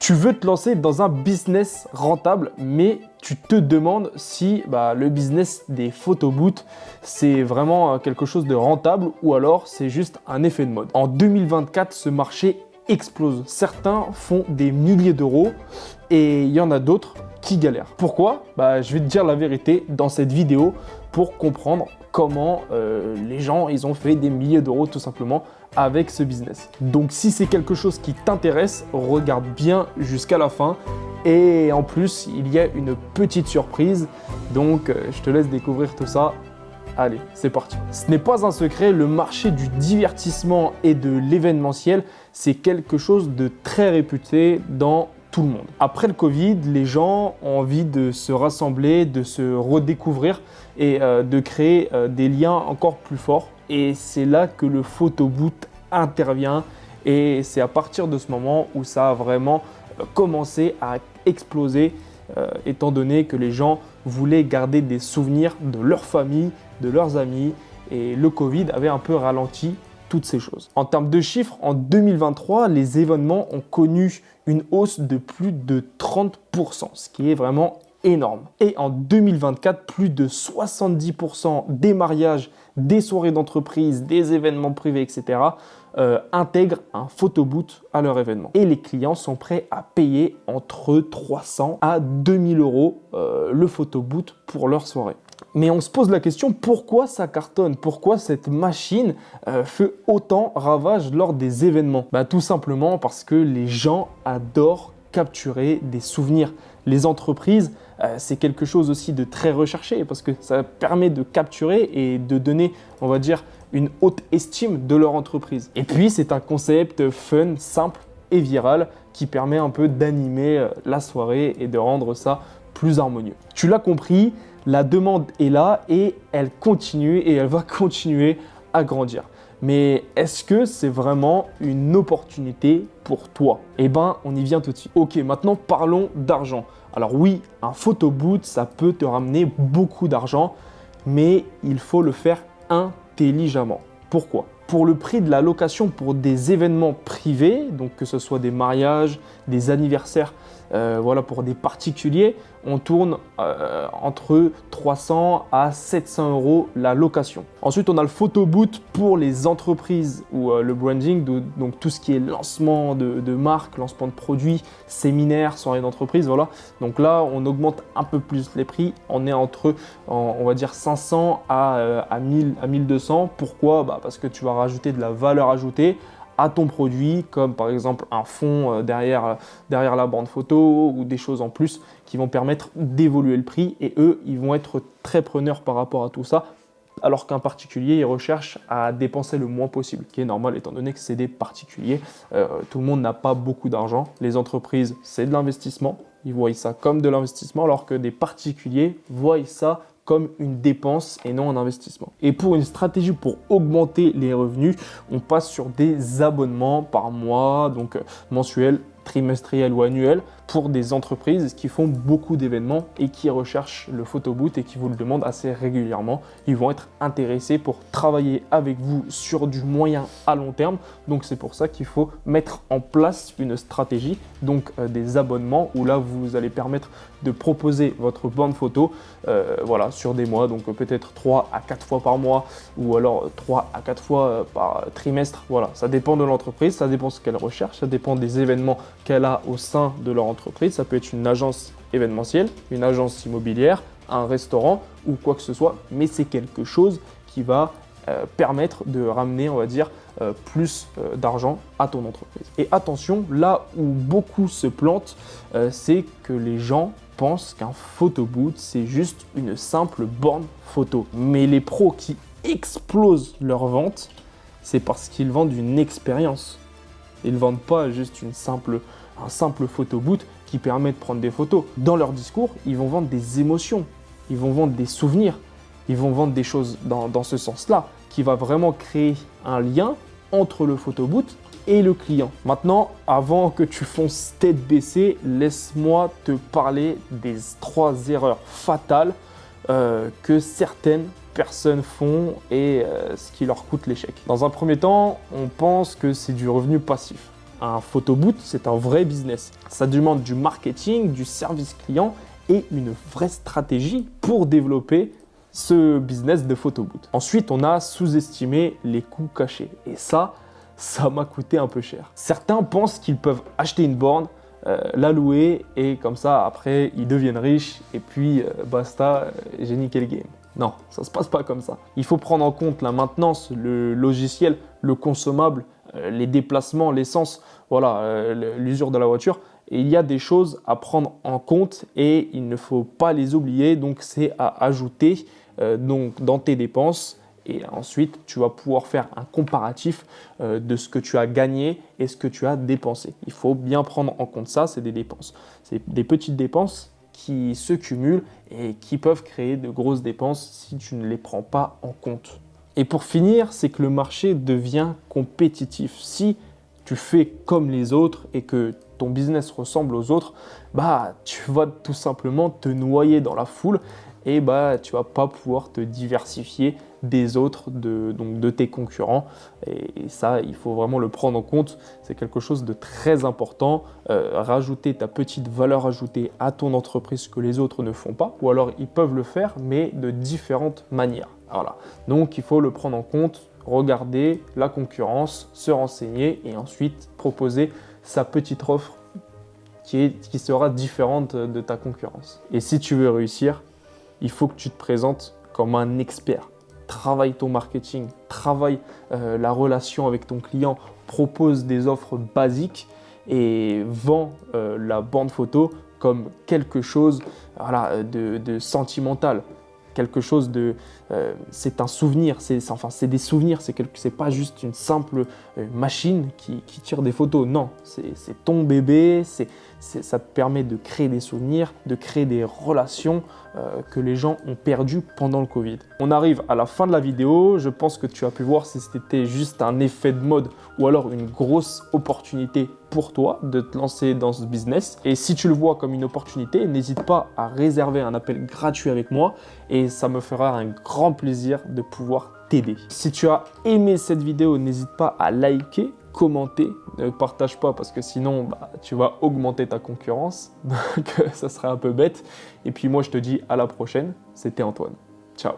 Tu veux te lancer dans un business rentable, mais tu te demandes si le business des photobooths, c'est vraiment quelque chose de rentable ou alors c'est juste un effet de mode. En 2024, ce marché explose. Certains font des milliers d'euros et il y en a d'autres qui galèrent. Pourquoi ? Je vais te dire la vérité dans cette vidéo pour comprendre comment les gens ils ont fait des milliers d'euros tout simplement avec ce business. Donc si c'est quelque chose qui t'intéresse, regarde bien jusqu'à la fin. Et en plus, il y a une petite surprise. Donc je te laisse découvrir tout ça. Allez, c'est parti. Ce n'est pas un secret, le marché du divertissement et de l'événementiel, c'est quelque chose de très réputé dans tout le monde. Après le Covid, les gens ont envie de se rassembler, de se redécouvrir et de créer des liens encore plus forts. Et c'est là que le photobooth intervient et c'est à partir de ce moment où ça a vraiment commencé à exploser étant donné que les gens voulaient garder des souvenirs de leur famille, de leurs amis et le Covid avait un peu ralenti toutes ces choses. En termes de chiffres, en 2023, les événements ont connu une hausse de plus de 30%, ce qui est vraiment énorme. Et en 2024, plus de 70% des mariages, des soirées d'entreprise, des événements privés, etc. Intègrent un photobooth à leur événement. Et les clients sont prêts à payer entre 300 à 2000 euros le photobooth pour leur soirée. Mais on se pose la question, pourquoi ça cartonne ? Pourquoi cette machine fait autant ravage lors des événements ? Tout simplement parce que les gens adorent capturer des souvenirs. Les entreprises, c'est quelque chose aussi de très recherché parce que ça permet de capturer et de donner, on va dire, une haute estime de leur entreprise. Et puis, c'est un concept fun, simple et viral qui permet un peu d'animer la soirée et de rendre ça plus harmonieux. Tu l'as compris, la demande est là et elle continue et elle va continuer à grandir. Mais est-ce que c'est vraiment une opportunité pour toi ? On y vient tout de suite. Ok, maintenant parlons d'argent. Alors oui, un photobooth, ça peut te ramener beaucoup d'argent, mais il faut le faire intelligemment. Pourquoi ? Pour le prix de la location pour des événements privés, donc que ce soit des mariages, des anniversaires, pour des particuliers, on tourne entre 300 à 700 euros la location. Ensuite, on a le photobooth pour les entreprises ou le branding, donc tout ce qui est lancement de marques, lancement de produits, séminaires, soirées d'entreprise, voilà. Donc là, on augmente un peu plus les prix. On est entre, on va dire 500 à 1000, à 1200. Pourquoi ? Parce que tu vas rajouter de la valeur ajoutée à ton produit, comme par exemple un fond derrière la bande photo ou des choses en plus qui vont permettre d'évoluer le prix et eux, ils vont être très preneurs par rapport à tout ça, alors qu'un particulier, il recherche à dépenser le moins possible, qui est normal étant donné que c'est des particuliers. Tout le monde n'a pas beaucoup d'argent. Les entreprises, c'est de l'investissement. Ils voient ça comme de l'investissement, alors que des particuliers voient ça comme une dépense et non un investissement. Et pour une stratégie pour augmenter les revenus, on passe sur des abonnements par mois, donc mensuels, trimestriels ou annuels, pour des entreprises qui font beaucoup d'événements et qui recherchent le photobooth et qui vous le demandent assez régulièrement. Ils vont être intéressés pour travailler avec vous sur du moyen à long terme. Donc c'est pour ça qu'il faut mettre en place une stratégie, donc des abonnements où là vous allez permettre de proposer votre bande photo sur des mois, donc peut-être 3 à 4 fois par mois ou alors 3 à 4 fois par trimestre. Voilà, ça dépend de l'entreprise, ça dépend de ce qu'elle recherche, ça dépend des événements qu'elle a au sein de leur entreprise. Ça peut être une agence événementielle, une agence immobilière, un restaurant ou quoi que ce soit, mais c'est quelque chose qui va permettre de ramener, on va dire, plus d'argent à ton entreprise. Et attention, là où beaucoup se plantent, c'est que les gens pensent qu'un photobooth, c'est juste une simple borne photo. Mais les pros qui explosent leurs ventes, c'est parce qu'ils vendent une expérience. Ils ne vendent pas juste un simple photobooth qui permet de prendre des photos. Dans leur discours, ils vont vendre des émotions, ils vont vendre des souvenirs, ils vont vendre des choses dans ce sens-là, qui va vraiment créer un lien entre le photobooth et le client. Maintenant, avant que tu fonces tête baissée, laisse-moi te parler des 3 erreurs fatales que certaines personnes font et ce qui leur coûte l'échec. Dans un premier temps, on pense que c'est du revenu passif. un photoboot, c'est un vrai business. Ça demande du marketing, du service client et une vraie stratégie pour développer ce business de photoboot. Ensuite, on a sous-estimé les coûts cachés. Et ça m'a coûté un peu cher. Certains pensent qu'ils peuvent acheter une borne, la louer et comme ça, après, ils deviennent riches et puis basta, j'ai niqué le game. Non, ça ne se passe pas comme ça. Il faut prendre en compte la maintenance, le logiciel, le consommable, les déplacements, l'essence, voilà, l'usure de la voiture. Et il y a des choses à prendre en compte et il ne faut pas les oublier. Donc, c'est à ajouter dans tes dépenses. Et ensuite, tu vas pouvoir faire un comparatif de ce que tu as gagné et ce que tu as dépensé. Il faut bien prendre en compte ça, c'est des dépenses. C'est des petites dépenses qui se cumulent et qui peuvent créer de grosses dépenses si tu ne les prends pas en compte. Et pour finir, c'est que le marché devient compétitif. Si tu fais comme les autres et que ton business ressemble aux autres, bah, tu vas tout simplement te noyer dans la foule et bah, tu ne vas pas pouvoir te diversifier des autres, donc de tes concurrents. Et ça, il faut vraiment le prendre en compte. C'est quelque chose de très important. Rajouter ta petite valeur ajoutée à ton entreprise que les autres ne font pas, ou alors ils peuvent le faire, mais de différentes manières. Voilà. Donc, il faut le prendre en compte, regarder la concurrence, se renseigner et ensuite proposer sa petite offre qui sera différente de ta concurrence. Et si tu veux réussir, il faut que tu te présentes comme un expert. Travaille ton marketing, travaille la relation avec ton client, propose des offres basiques et vends la bande photo comme quelque chose de sentimental. Quelque chose de... c'est un souvenir, c'est des souvenirs, c'est pas juste une simple machine qui tire des photos. Non, c'est ton bébé, ça te permet de créer des souvenirs, de créer des relations que les gens ont perdues pendant le Covid. On arrive à la fin de la vidéo, je pense que tu as pu voir si c'était juste un effet de mode ou alors une grosse opportunité pour toi de te lancer dans ce business. Et si tu le vois comme une opportunité, n'hésite pas à réserver un appel gratuit avec moi et ça me fera un grand plaisir de pouvoir t'aider. Si tu as aimé cette vidéo, n'hésite pas à liker, commenter, ne partage pas parce que sinon tu vas augmenter ta concurrence, donc ça serait un peu bête. Et puis moi je te dis à la prochaine, c'était Antoine. Ciao.